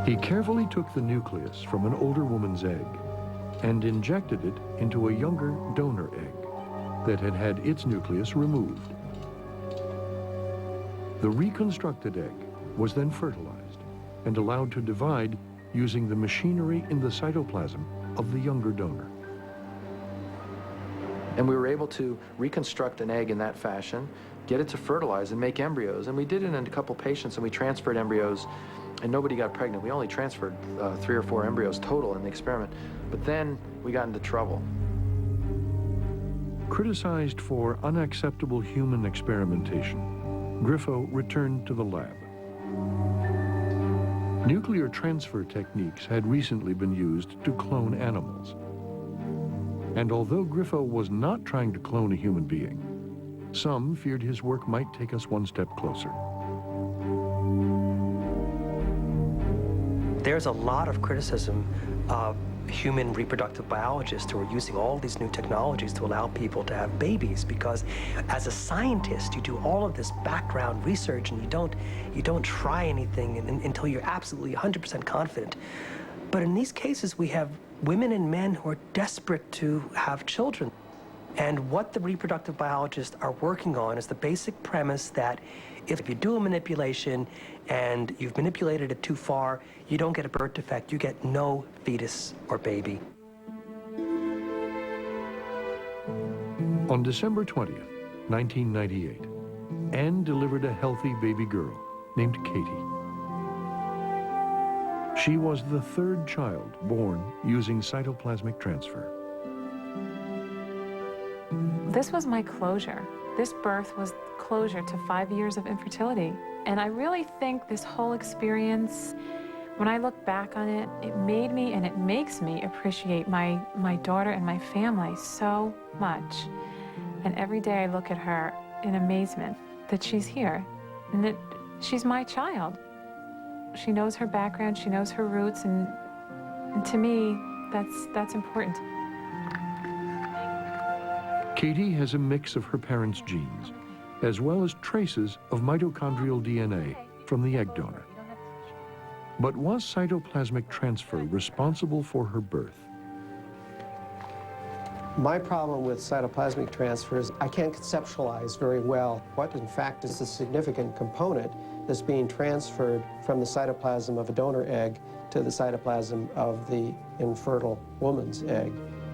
He carefully took the nucleus from an older woman's egg and injected it into a younger donor egg that had had its nucleus removed. The reconstructed egg was then fertilized and allowed to divide using the machinery in the cytoplasm of the younger donor. And we were able to reconstruct an egg in that fashion, get it to fertilize and make embryos. And we did it in a couple patients, and we transferred embryos, and nobody got pregnant. We only transferred 3 or 4 embryos total in the experiment. But then we got into trouble. Criticized for unacceptable human experimentation, Grifoe returned to the lab. Nuclear transfer techniques had recently been used to clone animals. And although Grifoe was not trying to clone a human being, some feared his work might take us one step closer. There's a lot of criticism of human reproductive biologists who are using all these new technologies to allow people to have babies, because as a scientist, you do all of this background research and you don't try anything until you're absolutely 100% confident. But in these cases, we have women and men who are desperate to have children. And what the reproductive biologists are working on is the basic premise that if you do a manipulation and you've manipulated it too far, you don't get a birth defect, you get no fetus or baby. On December 20th, 1998, Anne delivered a healthy baby girl named Katie. She was the 3rd child born using cytoplasmic transfer. This was my closure. This birth was closure to 5 years of infertility. And I really think this whole experience, when I look back on it, it made me and it makes me appreciate my daughter and my family so much. And every day I look at her in amazement that she's here and that she's my child. She knows her background, she knows her roots, and to me, that's important. Katie has a mix of her parents' genes, as well as traces of mitochondrial DNA from the egg donor. But was cytoplasmic transfer responsible for her birth? My problem with cytoplasmic transfer is I can't conceptualize very well what in fact is the significant component that's being transferred from the cytoplasm of a donor egg to the cytoplasm of the infertile woman's egg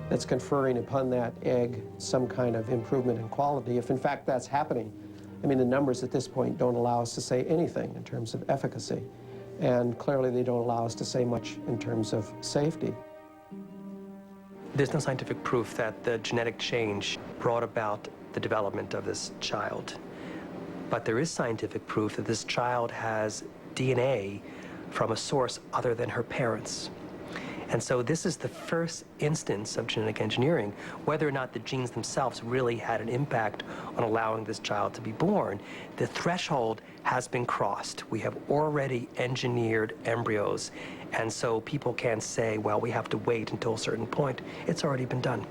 that's conferring upon that egg some kind of improvement in quality, if in fact that's happening. I mean, the numbers at this point don't allow us to say anything in terms of efficacy, and clearly they don't allow us to say much in terms of safety. There's no scientific proof that the genetic change brought about the development of this child. But there is scientific proof that this child has DNA from a source other than her parents. And so this is the first instance of genetic engineering. Whether or not the genes themselves really had an impact on allowing this child to be born, the threshold has been crossed. We have already engineered embryos. And so people can't say, well, we have to wait until a certain point. It's already been done.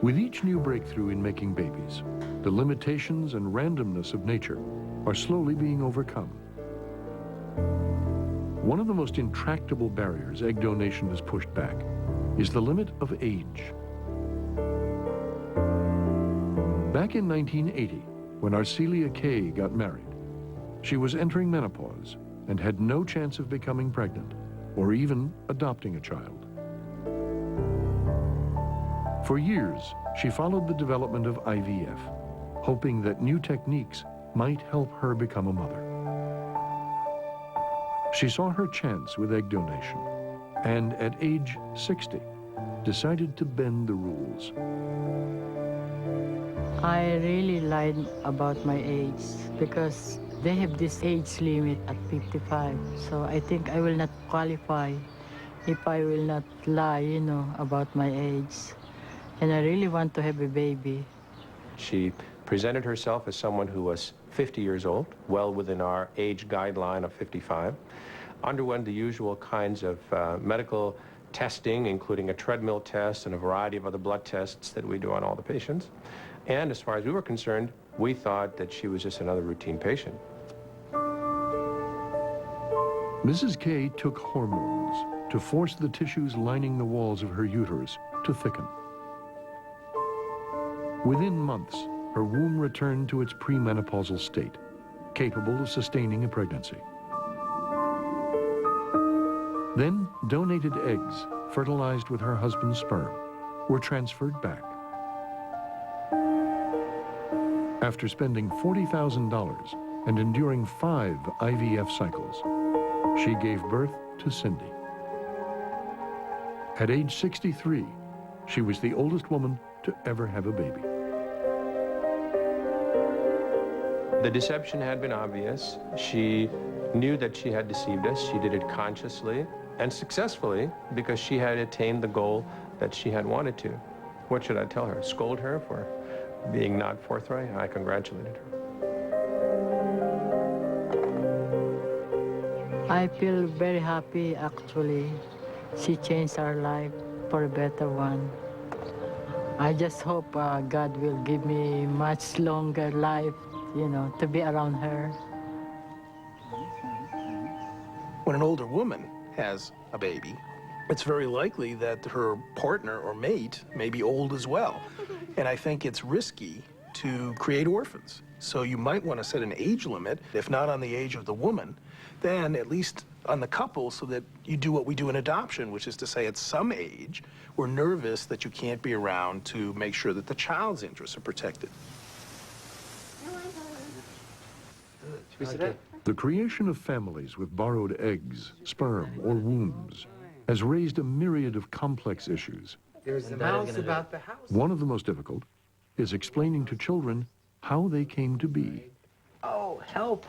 With each new breakthrough in making babies, the limitations and randomness of nature are slowly being overcome. One of the most intractable barriers egg donation has pushed back is the limit of age. Back in 1980, when Arcelia Kay got married, she was entering menopause and had no chance of becoming pregnant or even adopting a child. For years, she followed the development of IVF, hoping that new techniques might help her become a mother. She saw her chance with egg donation and at age 60, decided to bend the rules. I really lied about my age because they have this age limit at 55. So I think I will not qualify if I will not lie, about my age. And I really want to have a baby. She presented herself as someone who was 50 years old, well within our age guideline of 55, underwent the usual kinds of medical testing, including a treadmill test and a variety of other blood tests that we do on all the patients. And as far as we were concerned, we thought that she was just another routine patient. Mrs. K took hormones to force the tissues lining the walls of her uterus to thicken. Within months, her womb returned to its premenopausal state, capable of sustaining a pregnancy. Then, donated eggs, fertilized with her husband's sperm, were transferred back. After spending $40,000 and enduring 5 IVF cycles, she gave birth to Cindy. At age 63, she was the oldest woman to ever have a baby. The deception had been obvious. She knew that she had deceived us. She did it consciously and successfully because she had attained the goal that she had wanted to. What should I tell her? Scold her for being not forthright? I congratulated her. I feel very happy, actually. She changed our life for a better one. I just hope God will give me much longer life, you know, to be around her. When an older woman has a baby, it's very likely that her partner or mate may be old as well. And I think it's risky to create orphans. So you might want to set an age limit, if not on the age of the woman, then at least on the couple, so that you do what we do in adoption, which is to say at some age, we're nervous that you can't be around to make sure that the child's interests are protected. The creation of families with borrowed eggs, sperm, or wombs has raised a myriad of complex issues. There's a mouse about the house. One of the most difficult is explaining to children how they came to be. Oh, help.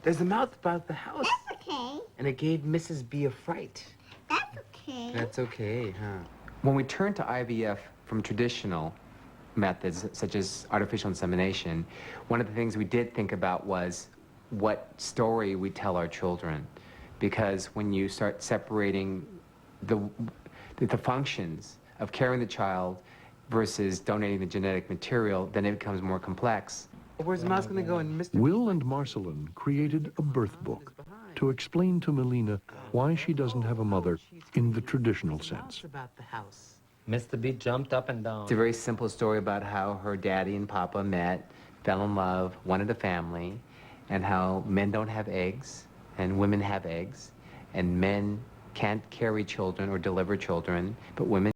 There's a mouse about the house. That's okay. And it gave Mrs. B a fright. That's okay. That's okay, huh? When we turn to IVF from traditional methods, such as artificial insemination, one of the things we did think about was what story we tell our children. Because when you start separating the functions of carrying the child versus donating the genetic material, then it becomes more complex. Where's the mouse gonna go? And Mr. Will and Marceline created a birth book to explain to Melina why she doesn't have a mother in the traditional sense. About the house. Mr. B jumped up and down. It's a very simple story about how her daddy and papa met, fell in love, wanted a family, and how men don't have eggs and women have eggs, and men can't carry children or deliver children, but women